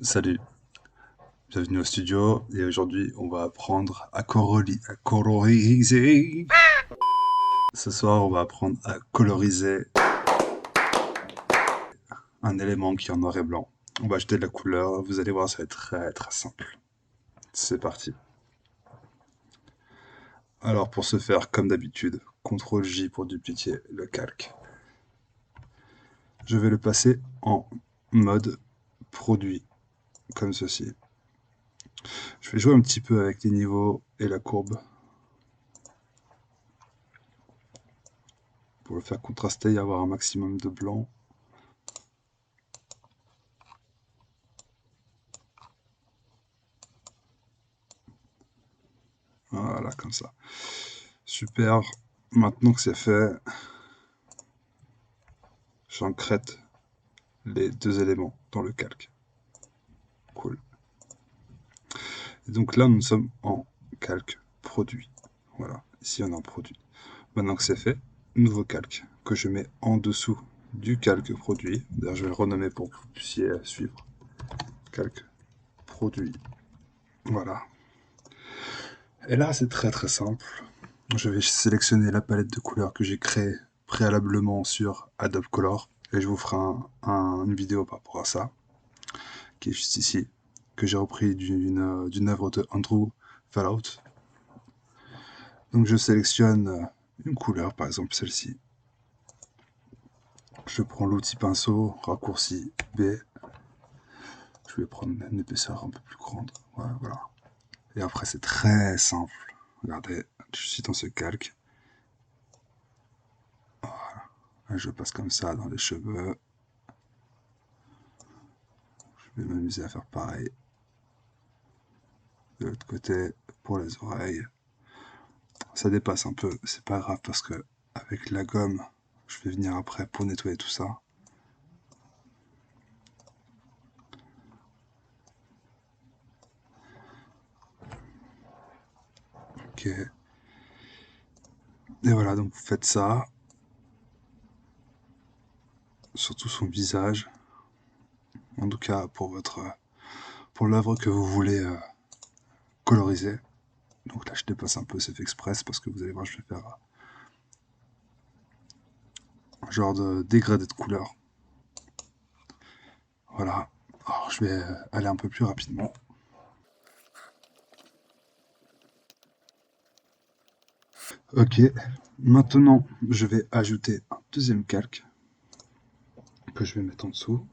Salut, bienvenue au studio et aujourd'hui on va apprendre à coloriser. Ce soir on va apprendre à coloriser un élément qui est en noir et blanc. On va ajouter de la couleur, vous allez voir ça va être très très simple. C'est parti. Alors pour ce faire, comme d'habitude, CTRL J pour dupliquer le calque. Je vais le passer en mode produit, comme ceci. Je vais jouer un petit peu avec les niveaux et la courbe pour le faire contraster et avoir un maximum de blanc. Voilà, comme ça. Super. Maintenant que c'est fait, j'encrète les deux éléments dans le calque. Cool. Et donc là, nous sommes en calque produit. Voilà, ici on est en produit. Maintenant que c'est fait, nouveau calque que je mets en dessous du calque produit. D'ailleurs, je vais le renommer pour que vous puissiez suivre. Calque produit. Voilà. Et là, c'est très très simple. Je vais sélectionner la palette de couleurs que j'ai créée préalablement sur Adobe Color et je vous ferai une vidéo par rapport à ça, qui est juste ici, que j'ai repris d'une œuvre de Andrew Fallout. Donc je sélectionne une couleur, par exemple celle-ci. Je prends l'outil pinceau, raccourci B. Je vais prendre une épaisseur un peu plus grande. Voilà. Et après c'est très simple. Regardez, je suis dans ce calque. Je passe comme ça dans les cheveux. Je vais m'amuser à faire pareil. De l'autre côté, pour les oreilles. Ça dépasse un peu, c'est pas grave parce que avec la gomme, je vais venir après pour nettoyer tout ça. Ok. Et voilà, donc vous faites ça. Surtout son visage. En tout cas, pour l'œuvre que vous voulez coloriser. Donc là, je dépasse un peu, c'est fait express parce que vous allez voir, je vais faire un genre de dégradé de couleur. Voilà. Alors, je vais aller un peu plus rapidement. Ok. Maintenant, je vais ajouter un deuxième calque que je vais mettre en dessous.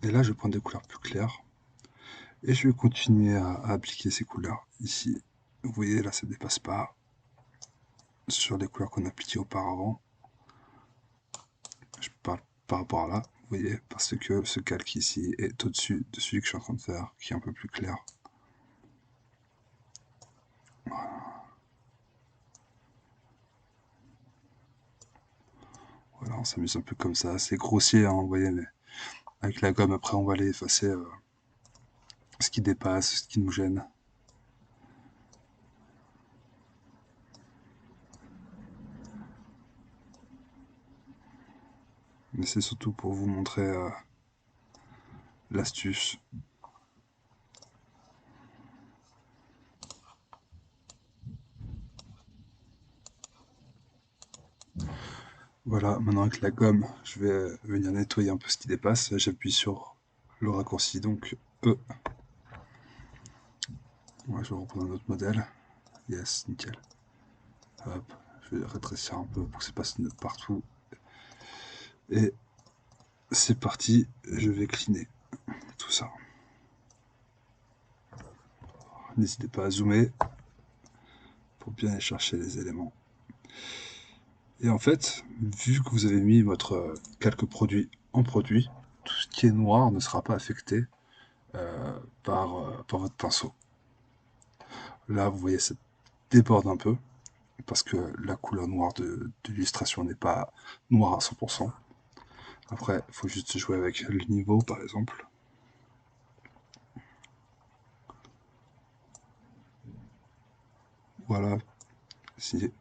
Et là, je vais prendre des couleurs plus claires. Et je vais continuer à appliquer ces couleurs ici. Vous voyez, là, ça ne dépasse pas sur les couleurs qu'on a appliquées auparavant. Je parle par rapport à là, vous voyez, parce que ce calque ici est au-dessus de celui que je suis en train de faire, qui est un peu plus clair. Voilà, on s'amuse un peu comme ça. C'est grossier, hein, vous voyez, mais avec la gomme, après, on va aller effacer ce qui dépasse, ce qui nous gêne. Mais c'est surtout pour vous montrer l'astuce. Voilà, maintenant avec la gomme, je vais venir nettoyer un peu ce qui dépasse. J'appuie sur le raccourci, donc E. Ouais, je vais reprendre un autre modèle. Yes, nickel. Hop, je vais rétrécir un peu pour que ça passe partout. Et c'est parti, je vais cleaner tout ça. N'hésitez pas à zoomer pour bien aller chercher les éléments. Et en fait, vu que vous avez mis votre calque produit en produit, tout ce qui est noir ne sera pas affecté par votre pinceau. Là, vous voyez, ça déborde un peu, parce que la couleur noire de l'illustration n'est pas noire à 100%. Après, il faut juste jouer avec le niveau, par exemple. Voilà, si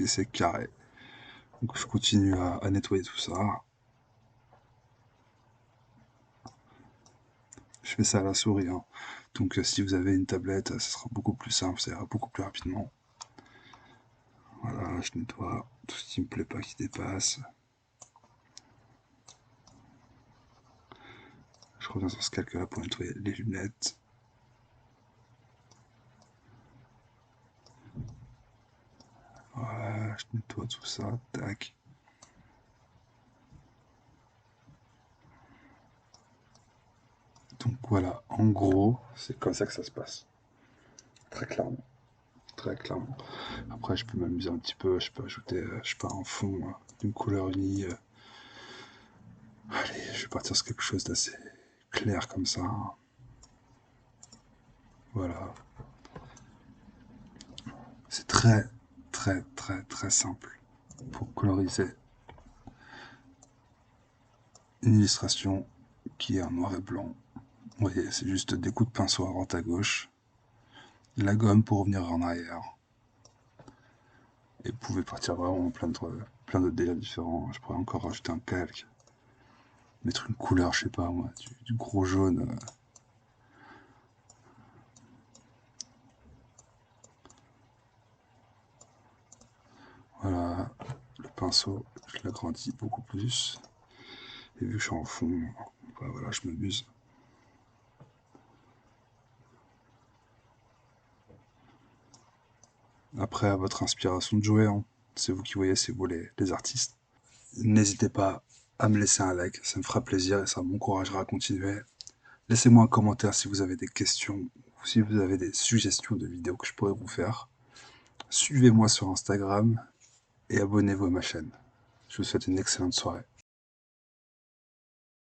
c'est carré. Donc je continue à nettoyer tout ça. Je fais ça à la souris, hein. Donc si vous avez une tablette, ce sera beaucoup plus simple, ça ira beaucoup plus rapidement. Voilà, je nettoie tout ce qui me plaît pas qui dépasse. Je reviens sur ce calque là pour nettoyer les lunettes. Voilà, je nettoie tout ça, tac. Donc voilà, en gros, c'est comme ça que ça se passe. Très clairement. Très clairement. Après, je peux m'amuser un petit peu, je peux ajouter, je sais pas, un fond d'une couleur unie. Allez, je vais partir sur quelque chose d'assez clair comme ça. Voilà. C'est très, très, très, très simple pour coloriser une illustration qui est en noir et blanc. Vous voyez, c'est juste des coups de pinceau à droite à gauche, la gomme pour revenir en arrière. Et vous pouvez partir vraiment en plein de délires différents. Je pourrais encore rajouter un calque, mettre une couleur, je sais pas moi, du gros jaune. Voilà, le pinceau, je l'agrandis beaucoup plus. Et vu que je suis en fond, bah voilà, je m'amuse. Après, à votre inspiration de jouer, hein. C'est vous qui voyez, c'est vous les artistes. N'hésitez pas à me laisser un like, ça me fera plaisir et ça m'encouragera à continuer. Laissez-moi un commentaire si vous avez des questions ou si vous avez des suggestions de vidéos que je pourrais vous faire. Suivez-moi sur Instagram et abonnez-vous à ma chaîne. Je vous souhaite une excellente soirée.